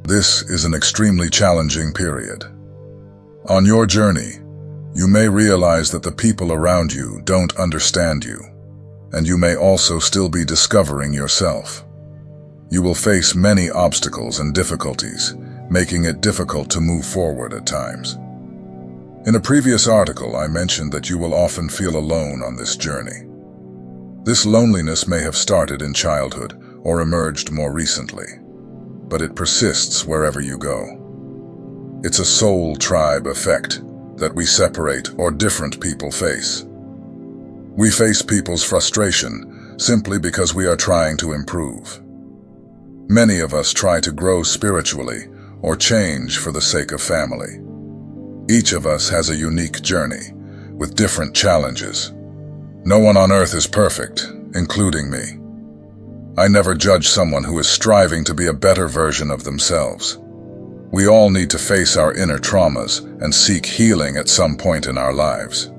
This is an extremely challenging period. On your journey, you may realize that the people around you don't understand you, and you may also still be discovering yourself. You will face many obstacles and difficulties, making it difficult to move forward at times. In a previous article, I mentioned that you will often feel alone on this journey. This loneliness may have started in childhood or emerged more recently, but it persists wherever you go. It's a soul tribe effect that we separate or different people face. We face people's frustration simply because we are trying to improve. Many of us try to grow spiritually or change for the sake of family. Each of us has a unique journey with different challenges. No one on earth is perfect, including me. I never judge someone who is striving to be a better version of themselves. We all need to face our inner traumas and seek healing at some point in our lives.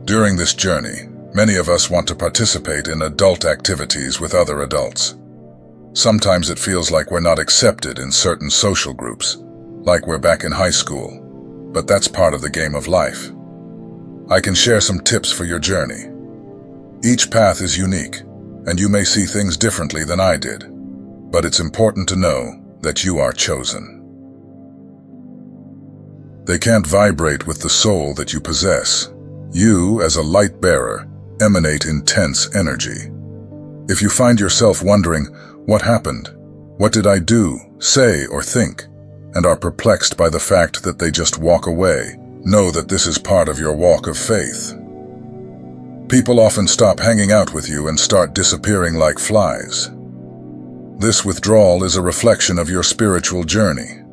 During this journey, many of us want to participate in adult activities with other adults. Sometimes it feels like we're not accepted in certain social groups, like we're back in high school, but that's part of the game of life. I can share some tips for your journey. Each path is unique, and you may see things differently than I did, but it's important to know that you are chosen. They can't vibrate with the soul that you possess. You, as a light bearer, emanate intense energy. If you find yourself wondering, what happened? What did I do, say, or think? And are perplexed by the fact that they just walk away, know that this is part of your walk of faith. People often stop hanging out with you and start disappearing like flies. This withdrawal is a reflection of your spiritual journey.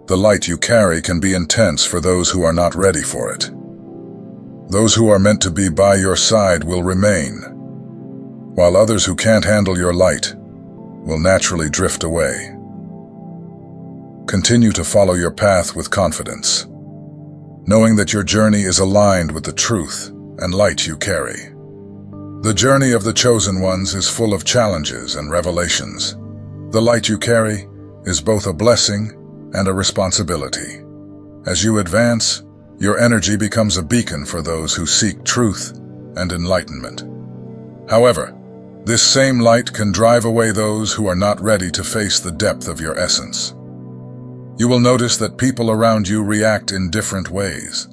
The light you carry can be intense for those who are not ready for it. Those who are meant to be by your side will remain, while others who can't handle your light will naturally drift away. Continue to follow your path with confidence, knowing that your journey is aligned with the truth and light you carry. The journey of the chosen ones is full of challenges and revelations. The light you carry is both a blessing and a responsibility. As you advance, your energy becomes a beacon for those who seek truth and enlightenment. However, this same light can drive away those who are not ready to face the depth of your essence. You will notice that people around you react in different ways.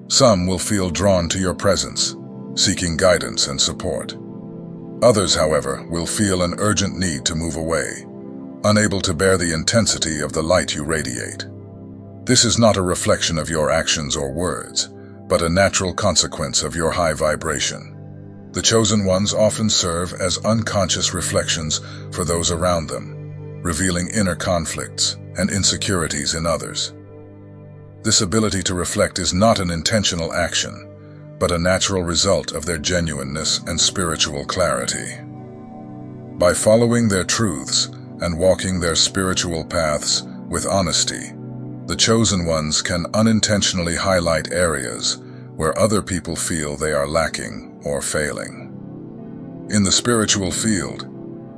Some will feel drawn to your presence, seeking guidance and support. Others, however, will feel an urgent need to move away, unable to bear the intensity of the light you radiate. This is not a reflection of your actions or words, but a natural consequence of your high vibration. The chosen ones often serve as unconscious reflections for those around them, revealing inner conflicts and insecurities in others. This ability to reflect is not an intentional action, but a natural result of their genuineness and spiritual clarity. By following their truths and walking their spiritual paths with honesty, the chosen ones can unintentionally highlight areas where other people feel they are lacking or failing. In the spiritual field,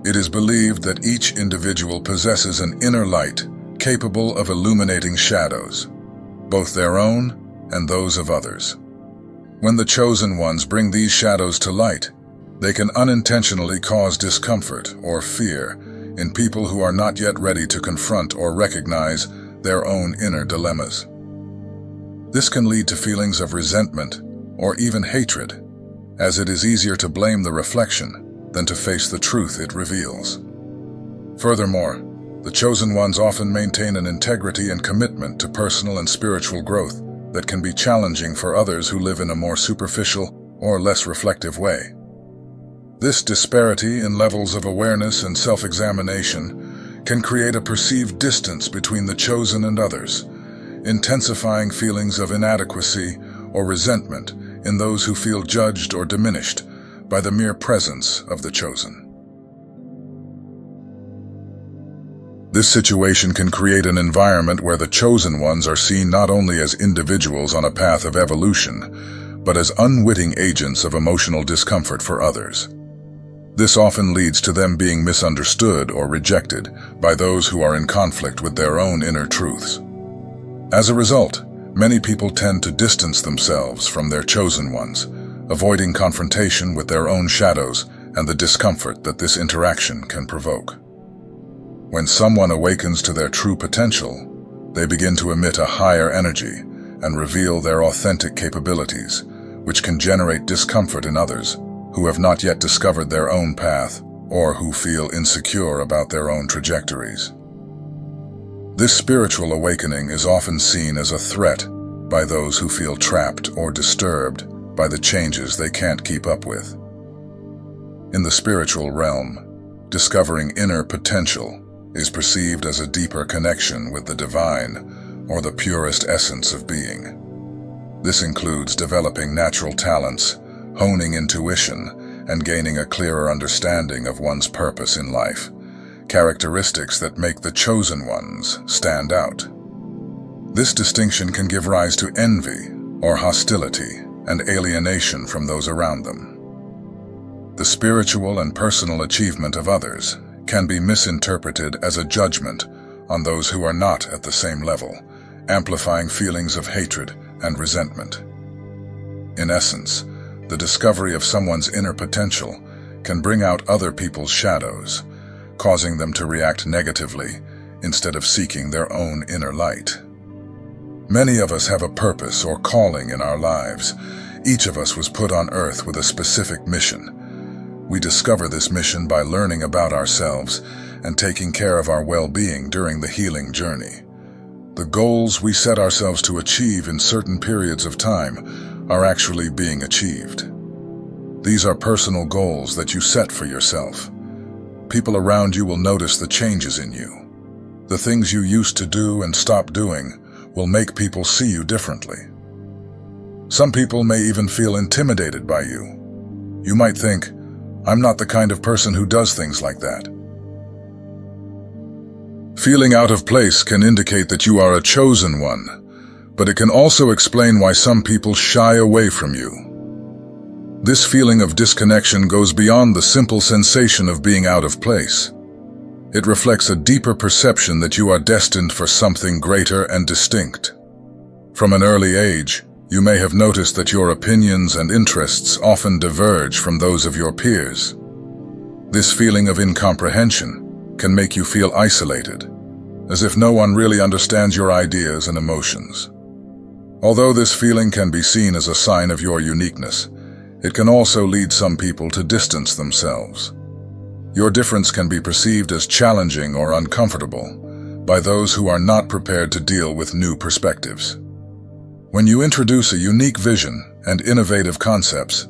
it is believed that each individual possesses an inner light capable of illuminating shadows, both their own and those of others. When the chosen ones bring these shadows to light, they can unintentionally cause discomfort or fear in people who are not yet ready to confront or recognize their own inner dilemmas. This can lead to feelings of resentment or even hatred, as it is easier to blame the reflection than to face the truth it reveals. Furthermore, the chosen ones often maintain an integrity and commitment to personal and spiritual growth that can be challenging for others who live in a more superficial or less reflective way. This disparity in levels of awareness and self-examination can create a perceived distance between the chosen and others, intensifying feelings of inadequacy or resentment in those who feel judged or diminished by the mere presence of the chosen. This situation can create an environment where the chosen ones are seen not only as individuals on a path of evolution, but as unwitting agents of emotional discomfort for others. This often leads to them being misunderstood or rejected by those who are in conflict with their own inner truths. As a result, many people tend to distance themselves from their chosen ones, avoiding confrontation with their own shadows and the discomfort that this interaction can provoke. When someone awakens to their true potential, they begin to emit a higher energy and reveal their authentic capabilities, which can generate discomfort in others who have not yet discovered their own path or who feel insecure about their own trajectories. This spiritual awakening is often seen as a threat by those who feel trapped or disturbed by the changes they can't keep up with. In the spiritual realm, discovering inner potential is perceived as a deeper connection with the divine or the purest essence of being. This includes developing natural talents, honing intuition, and gaining a clearer understanding of one's purpose in life, characteristics that make the chosen ones stand out. This distinction can give rise to envy or hostility and alienation from those around them. The spiritual and personal achievement of others can be misinterpreted as a judgment on those who are not at the same level, amplifying feelings of hatred and resentment. In essence, the discovery of someone's inner potential can bring out other people's shadows, causing them to react negatively instead of seeking their own inner light. Many of us have a purpose or calling in our lives. Each of us was put on earth with a specific mission. We discover this mission by learning about ourselves and taking care of our well-being during the healing journey. The goals we set ourselves to achieve in certain periods of time are actually being achieved. These are personal goals that you set for yourself. People around you will notice the changes in you. The things you used to do and stop doing will make people see you differently. Some people may even feel intimidated by you. You might think, "I'm not the kind of person who does things like that." Feeling out of place can indicate that you are a chosen one, but it can also explain why some people shy away from you. This feeling of disconnection goes beyond the simple sensation of being out of place. It reflects a deeper perception that you are destined for something greater and distinct. From an early age, you may have noticed that your opinions and interests often diverge from those of your peers. This feeling of incomprehension can make you feel isolated, as if no one really understands your ideas and emotions. Although this feeling can be seen as a sign of your uniqueness, it can also lead some people to distance themselves. Your difference can be perceived as challenging or uncomfortable by those who are not prepared to deal with new perspectives. When you introduce a unique vision and innovative concepts,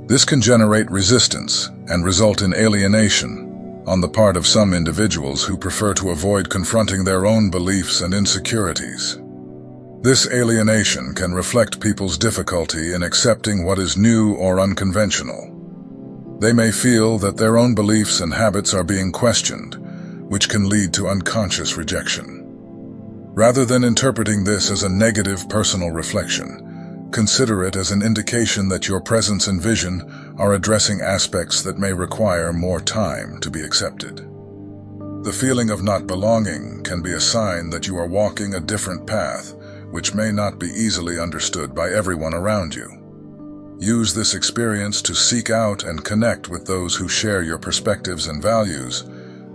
this can generate resistance and result in alienation on the part of some individuals who prefer to avoid confronting their own beliefs and insecurities. This alienation can reflect people's difficulty in accepting what is new or unconventional. They may feel that their own beliefs and habits are being questioned, which can lead to unconscious rejection. Rather than interpreting this as a negative personal reflection, consider it as an indication that your presence and vision are addressing aspects that may require more time to be accepted. The feeling of not belonging can be a sign that you are walking a different path, which may not be easily understood by everyone around you. Use this experience to seek out and connect with those who share your perspectives and values,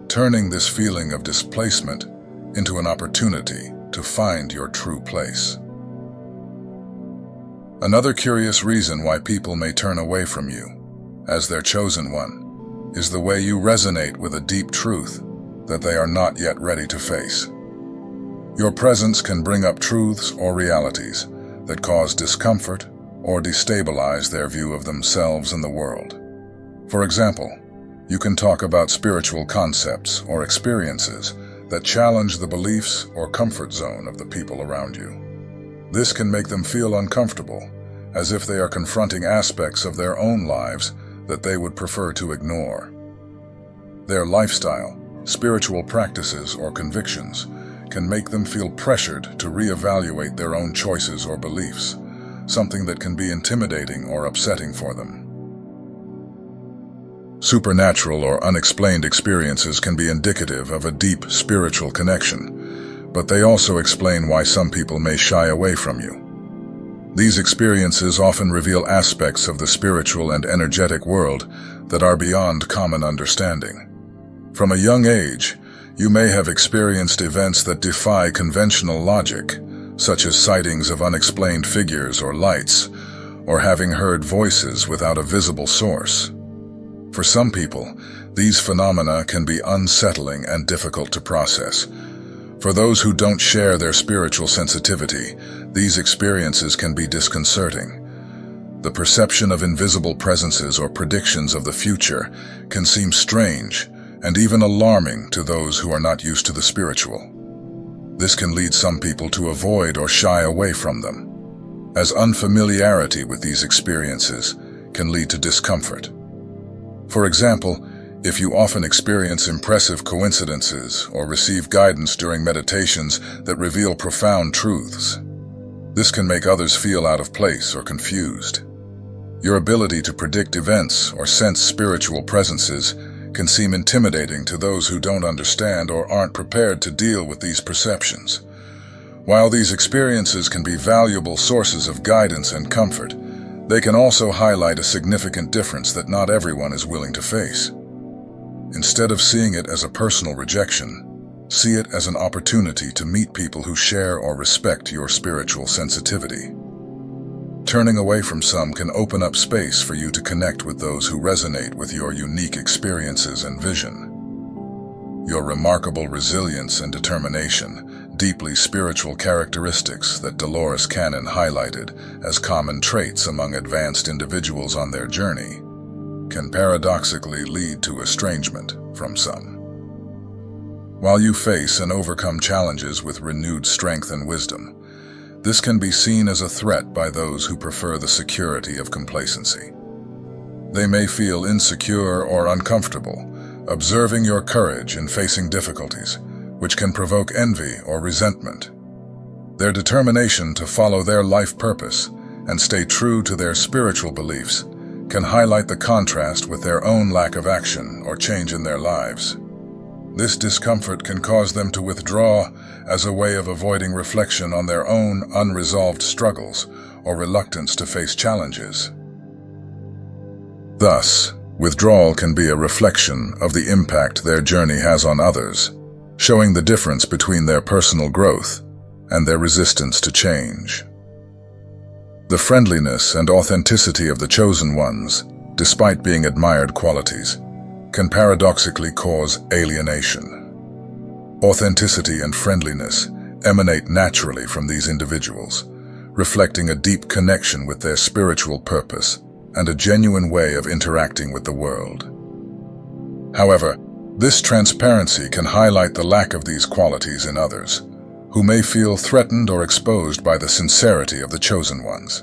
turning this feeling of displacement into an opportunity to find your true place. Another curious reason why people may turn away from you, as their chosen one, is the way you resonate with a deep truth that they are not yet ready to face. Your presence can bring up truths or realities that cause discomfort or destabilize their view of themselves and the world. For example, you can talk about spiritual concepts or experiences that challenge the beliefs or comfort zone of the people around you. This can make them feel uncomfortable, as if they are confronting aspects of their own lives that they would prefer to ignore. Their lifestyle, spiritual practices, or convictions can make them feel pressured to reevaluate their own choices or beliefs, something that can be intimidating or upsetting for them. Supernatural or unexplained experiences can be indicative of a deep spiritual connection, but they also explain why some people may shy away from you. These experiences often reveal aspects of the spiritual and energetic world that are beyond common understanding. From a young age, you may have experienced events that defy conventional logic, such as sightings of unexplained figures or lights, or having heard voices without a visible source. For some people, these phenomena can be unsettling and difficult to process. For those who don't share their spiritual sensitivity, these experiences can be disconcerting. The perception of invisible presences or predictions of the future can seem strange and even alarming to those who are not used to the spiritual. This can lead some people to avoid or shy away from them, as unfamiliarity with these experiences can lead to discomfort. For example, if you often experience impressive coincidences or receive guidance during meditations that reveal profound truths, this can make others feel out of place or confused. Your ability to predict events or sense spiritual presences can seem intimidating to those who don't understand or aren't prepared to deal with these perceptions. While these experiences can be valuable sources of guidance and comfort, they can also highlight a significant difference that not everyone is willing to face. Instead of seeing it as a personal rejection, see it as an opportunity to meet people who share or respect your spiritual sensitivity. Turning away from some can open up space for you to connect with those who resonate with your unique experiences and vision. Your remarkable resilience and determination, deeply spiritual characteristics that Dolores Cannon highlighted as common traits among advanced individuals on their journey, can paradoxically lead to estrangement from some. While you face and overcome challenges with renewed strength and wisdom, this can be seen as a threat by those who prefer the security of complacency. They may feel insecure or uncomfortable, observing your courage in facing difficulties, which can provoke envy or resentment. Their determination to follow their life purpose and stay true to their spiritual beliefs can highlight the contrast with their own lack of action or change in their lives. This discomfort can cause them to withdraw as a way of avoiding reflection on their own unresolved struggles or reluctance to face challenges. Thus, withdrawal can be a reflection of the impact their journey has on others, showing the difference between their personal growth and their resistance to change. The friendliness and authenticity of the chosen ones, despite being admired qualities, can paradoxically cause alienation. Authenticity and friendliness emanate naturally from these individuals, reflecting a deep connection with their spiritual purpose and a genuine way of interacting with the world. However, this transparency can highlight the lack of these qualities in others, who may feel threatened or exposed by the sincerity of the chosen ones.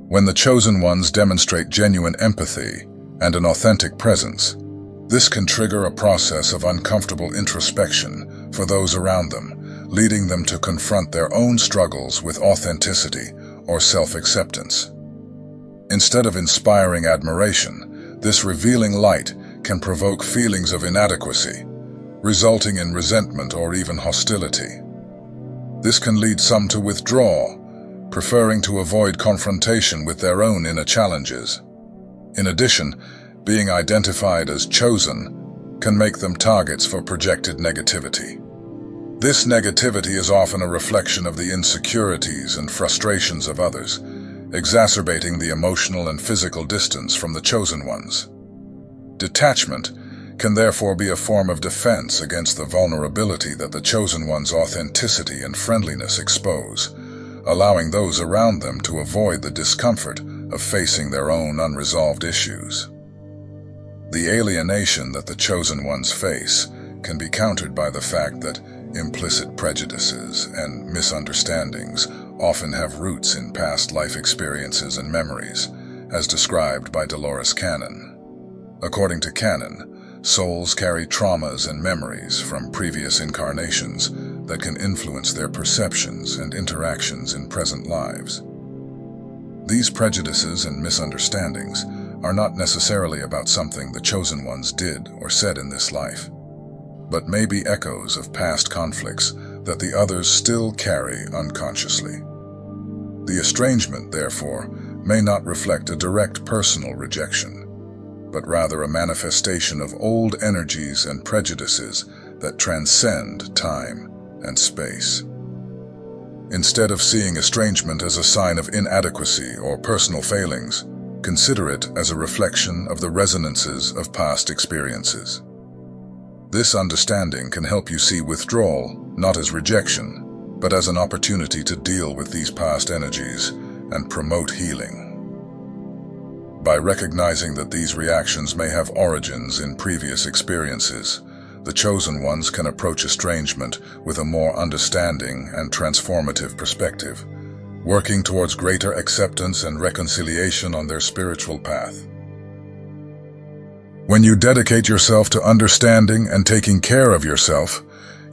When the chosen ones demonstrate genuine empathy and an authentic presence, this can trigger a process of uncomfortable introspection for those around them, leading them to confront their own struggles with authenticity or self-acceptance. Instead of inspiring admiration, this revealing light can provoke feelings of inadequacy, resulting in resentment or even hostility. This can lead some to withdraw, preferring to avoid confrontation with their own inner challenges. In addition, being identified as chosen can make them targets for projected negativity. This negativity is often a reflection of the insecurities and frustrations of others, exacerbating the emotional and physical distance from the chosen ones. Detachment can therefore be a form of defense against the vulnerability that the chosen one's authenticity and friendliness expose, allowing those around them to avoid the discomfort of facing their own unresolved issues. The alienation that the chosen ones face can be countered by the fact that implicit prejudices and misunderstandings often have roots in past life experiences and memories, as described by Dolores Cannon. According to Cannon, souls carry traumas and memories from previous incarnations that can influence their perceptions and interactions in present lives. These prejudices and misunderstandings are not necessarily about something the chosen ones did or said in this life, but may be echoes of past conflicts that the others still carry unconsciously. The estrangement, therefore, may not reflect a direct personal rejection, but rather a manifestation of old energies and prejudices that transcend time and space. Instead of seeing estrangement as a sign of inadequacy or personal failings, consider it as a reflection of the resonances of past experiences. This understanding can help you see withdrawal not as rejection, but as an opportunity to deal with these past energies and promote healing. By recognizing that these reactions may have origins in previous experiences, the chosen ones can approach estrangement with a more understanding and transformative perspective, working towards greater acceptance and reconciliation on their spiritual path. When you dedicate yourself to understanding and taking care of yourself,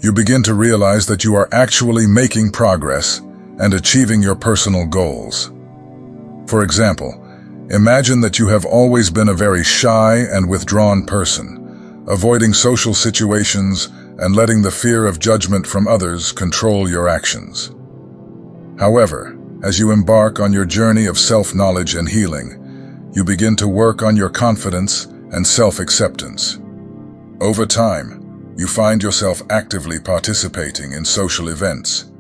you begin to realize that you are actually making progress and achieving your personal goals. For example, imagine that you have always been a very shy and withdrawn person, avoiding social situations and letting the fear of judgment from others control your actions. However, as you embark on your journey of self-knowledge and healing, you begin to work on your confidence and self-acceptance. Over time, you find yourself actively participating in social events,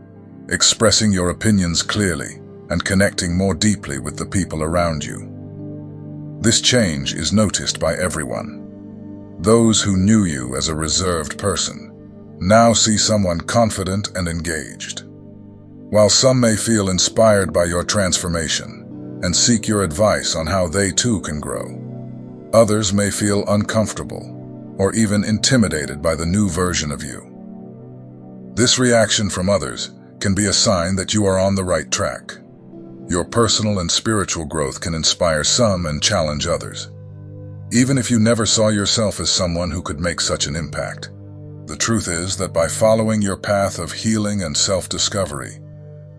expressing your opinions clearly, and connecting more deeply with the people around you. This change is noticed by everyone. Those who knew you as a reserved person now see someone confident and engaged. While some may feel inspired by your transformation and seek your advice on how they too can grow, others may feel uncomfortable or even intimidated by the new version of you. This reaction from others can be a sign that you are on the right track. Your personal and spiritual growth can inspire some and challenge others. Even if you never saw yourself as someone who could make such an impact, the truth is that by following your path of healing and self-discovery,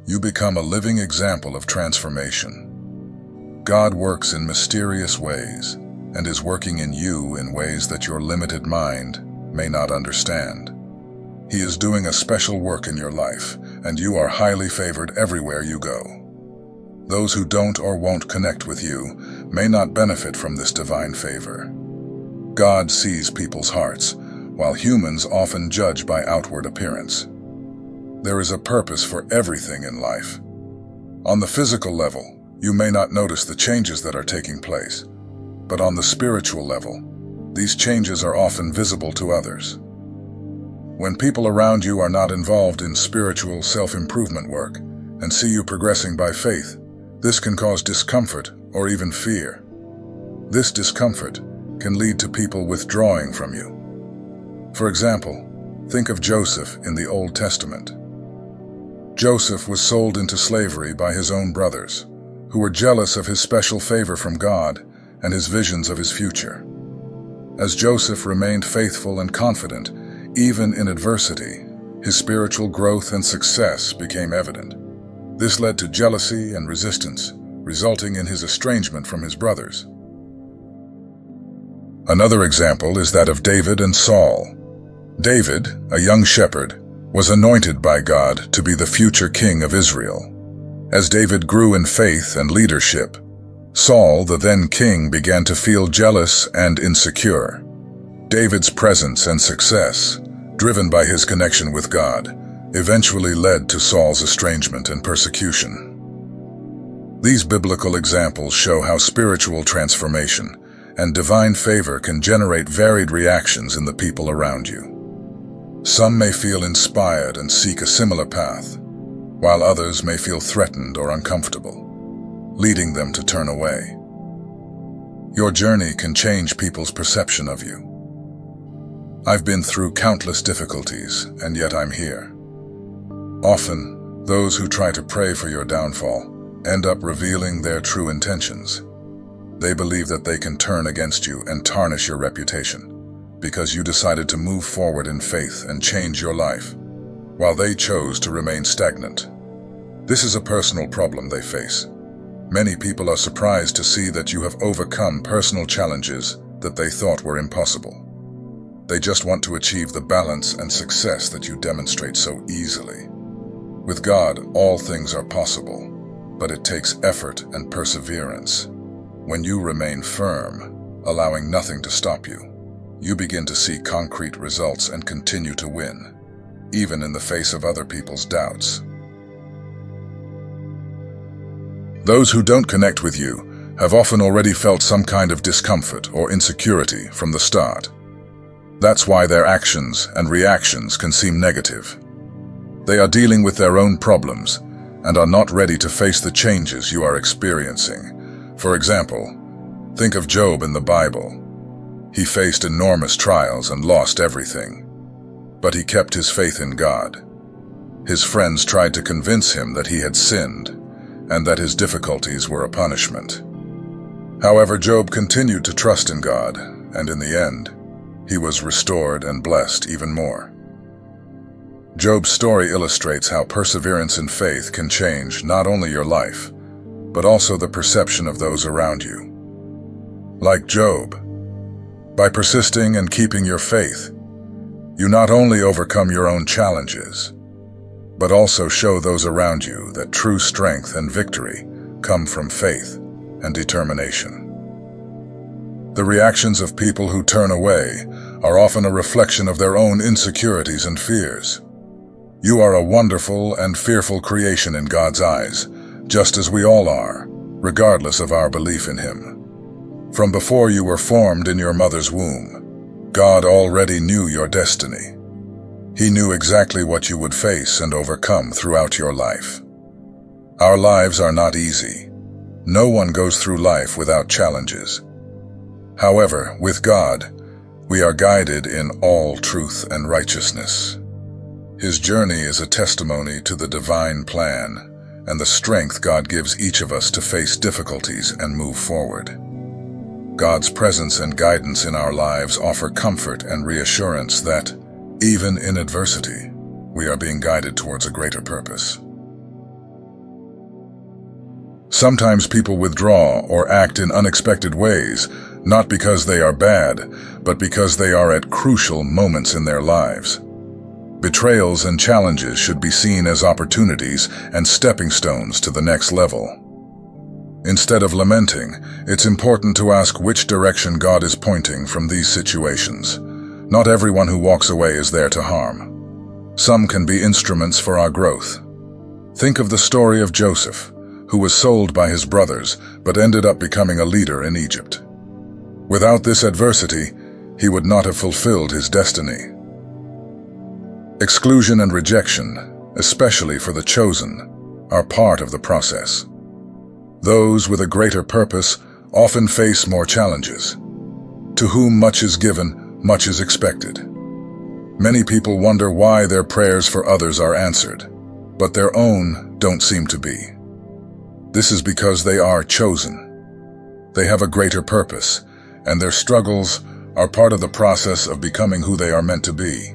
you become a living example of transformation. God works in mysterious ways and is working in you in ways that your limited mind may not understand. He is doing a special work in your life, and you are highly favored everywhere you go. Those who don't or won't connect with you may not benefit from this divine favor. God sees people's hearts, while humans often judge by outward appearance. There is a purpose for everything in life. On the physical level, you may not notice the changes that are taking place, but on the spiritual level, these changes are often visible to others. When people around you are not involved in spiritual self-improvement work and see you progressing by faith, this can cause discomfort or even fear. This discomfort can lead to people withdrawing from you. For example, think of Joseph in the Old Testament. Joseph was sold into slavery by his own brothers, who were jealous of his special favor from God and his visions of his future. As Joseph remained faithful and confident, even in adversity, his spiritual growth and success became evident. This led to jealousy and resistance, resulting in his estrangement from his brothers. Another example is that of David and Saul. David, a young shepherd, was anointed by God to be the future king of Israel. As David grew in faith and leadership, Saul, the then king, began to feel jealous and insecure. David's presence and success, driven by his connection with God, eventually led to Saul's estrangement and persecution. These biblical examples show how spiritual transformation and divine favor can generate varied reactions in the people around you. Some may feel inspired and seek a similar path, while others may feel threatened or uncomfortable, leading them to turn away. Your journey can change people's perception of you. I've been through countless difficulties, and yet I'm here. Often, those who try to pray for your downfall end up revealing their true intentions. They believe that they can turn against you and tarnish your reputation because you decided to move forward in faith and change your life, while they chose to remain stagnant. This is a personal problem they face. Many people are surprised to see that you have overcome personal challenges that they thought were impossible. They just want to achieve the balance and success that you demonstrate so easily. With God, all things are possible, but it takes effort and perseverance. When you remain firm, allowing nothing to stop you, you begin to see concrete results and continue to win, even in the face of other people's doubts. Those who don't connect with you have often already felt some kind of discomfort or insecurity from the start. That's why their actions and reactions can seem negative. They are dealing with their own problems and are not ready to face the changes you are experiencing. For example, think of Job in the Bible. He faced enormous trials and lost everything, but he kept his faith in God. His friends tried to convince him that he had sinned and that his difficulties were a punishment. However, Job continued to trust in God, and in the end, he was restored and blessed even more. Job's story illustrates how perseverance and faith can change not only your life, but also the perception of those around you. Like Job, by persisting and keeping your faith, you not only overcome your own challenges, but also show those around you that true strength and victory come from faith and determination. The reactions of people who turn away are often a reflection of their own insecurities and fears. You are a wonderful and fearful creation in God's eyes, just as we all are, regardless of our belief in Him. From before you were formed in your mother's womb, God already knew your destiny. He knew exactly what you would face and overcome throughout your life. Our lives are not easy. No one goes through life without challenges. However, with God, we are guided in all truth and righteousness. His journey is a testimony to the divine plan and the strength God gives each of us to face difficulties and move forward. God's presence and guidance in our lives offer comfort and reassurance that, even in adversity, we are being guided towards a greater purpose. Sometimes people withdraw or act in unexpected ways, not because they are bad, but because they are at crucial moments in their lives. Betrayals and challenges should be seen as opportunities and stepping stones to the next level. Instead of lamenting, it's important to ask which direction God is pointing from these situations. Not everyone who walks away is there to harm. Some can be instruments for our growth. Think of the story of Joseph, who was sold by his brothers but ended up becoming a leader in Egypt. Without this adversity, he would not have fulfilled his destiny. Exclusion and rejection, especially for the chosen, are part of the process. Those with a greater purpose often face more challenges. To whom much is given, much is expected. Many people wonder why their prayers for others are answered, but their own don't seem to be. This is because they are chosen. They have a greater purpose, and their struggles are part of the process of becoming who they are meant to be.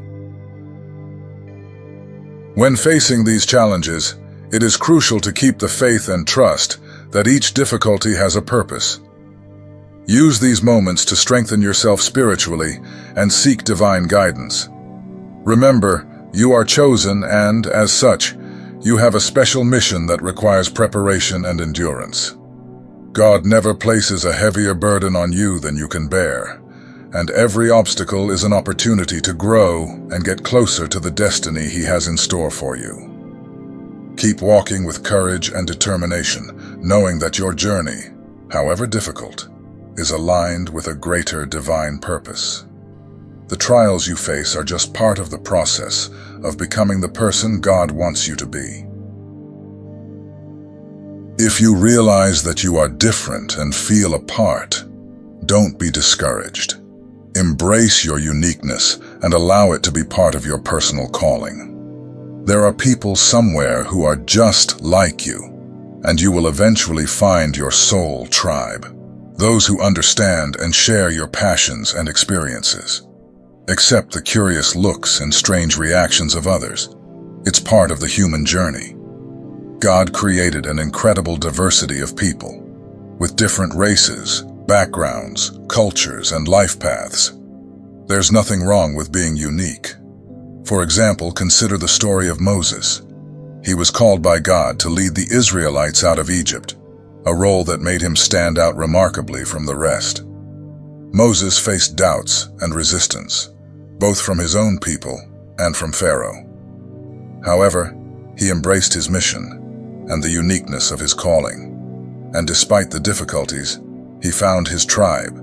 When facing these challenges, it is crucial to keep the faith and trust that each difficulty has a purpose. Use these moments to strengthen yourself spiritually and seek divine guidance. Remember, you are chosen and, as such, you have a special mission that requires preparation and endurance. God never places a heavier burden on you than you can bear, and every obstacle is an opportunity to grow and get closer to the destiny He has in store for you. Keep walking with courage and determination, knowing that your journey, however difficult, is aligned with a greater divine purpose. The trials you face are just part of the process of becoming the person God wants you to be. If you realize that you are different and feel apart, don't be discouraged. Embrace your uniqueness and allow it to be part of your personal calling. There are people somewhere who are just like you, and you will eventually find your soul tribe. Those who understand and share your passions and experiences. Accept the curious looks and strange reactions of others. It's part of the human journey. God created an incredible diversity of people, with different races, backgrounds, cultures, and life paths. There's nothing wrong with being unique. For example, consider the story of Moses. He was called by God to lead the Israelites out of Egypt, a role that made him stand out remarkably from the rest. Moses faced doubts and resistance, both from his own people and from Pharaoh. However, he embraced his mission and the uniqueness of his calling. And despite the difficulties, he found his tribe,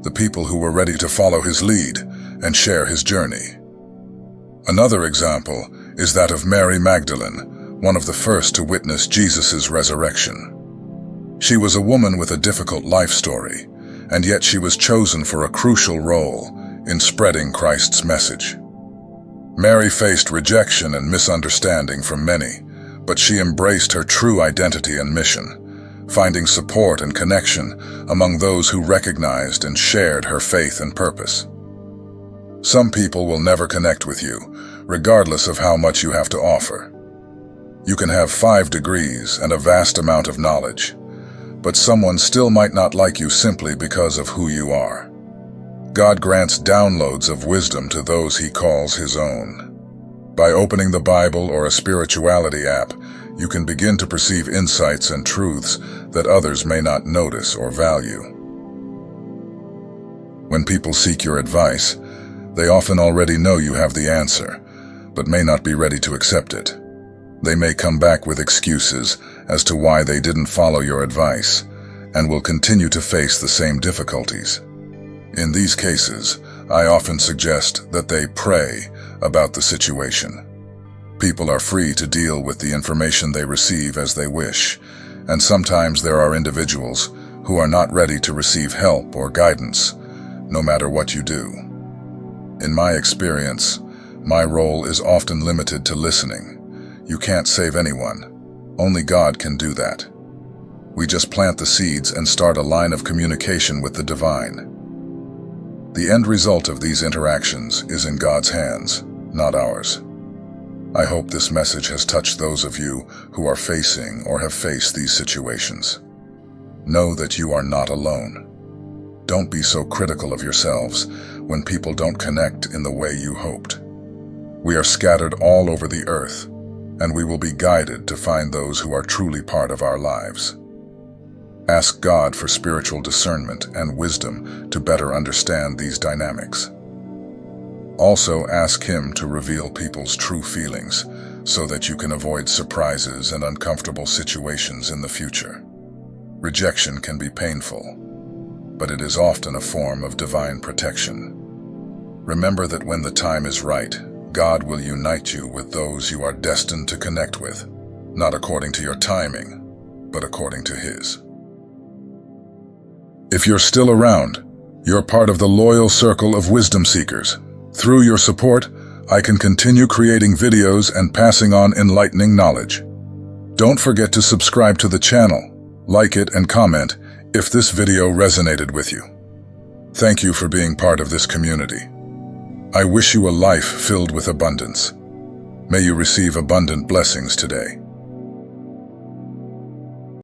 the people who were ready to follow his lead and share his journey. Another example is that of Mary Magdalene, one of the first to witness Jesus' resurrection. She was a woman with a difficult life story, and yet she was chosen for a crucial role in spreading Christ's message. Mary faced rejection and misunderstanding from many, but she embraced her true identity and mission, finding support and connection among those who recognized and shared her faith and purpose. Some people will never connect with you, regardless of how much you have to offer. You can have 5 degrees and a vast amount of knowledge, but someone still might not like you simply because of who you are. God grants downloads of wisdom to those he calls his own. By opening the Bible or a spirituality app, you can begin to perceive insights and truths that others may not notice or value. When people seek your advice, they often already know you have the answer, but may not be ready to accept it. They may come back with excuses as to why they didn't follow your advice, and will continue to face the same difficulties. In these cases, I often suggest that they pray about the situation. People are free to deal with the information they receive as they wish, and sometimes there are individuals who are not ready to receive help or guidance, no matter what you do. In my experience, my role is often limited to listening. You can't save anyone. Only God can do that. We just plant the seeds and start a line of communication with the divine. The end result of these interactions is in God's hands, not ours. I hope this message has touched those of you who are facing or have faced these situations. Know that you are not alone. Don't be so critical of yourselves when people don't connect in the way you hoped. We are scattered all over the earth, and we will be guided to find those who are truly part of our lives. Ask God for spiritual discernment and wisdom to better understand these dynamics. Also, ask Him to reveal people's true feelings so that you can avoid surprises and uncomfortable situations in the future. Rejection can be painful, but it is often a form of divine protection. Remember that when the time is right, God will unite you with those you are destined to connect with, not according to your timing, but according to His. If you're still around, you're part of the loyal circle of wisdom seekers. Through your support, I can continue creating videos and passing on enlightening knowledge. Don't forget to subscribe to the channel, like it, and comment if this video resonated with you. Thank you for being part of this community. I wish you a life filled with abundance. May you receive abundant blessings today.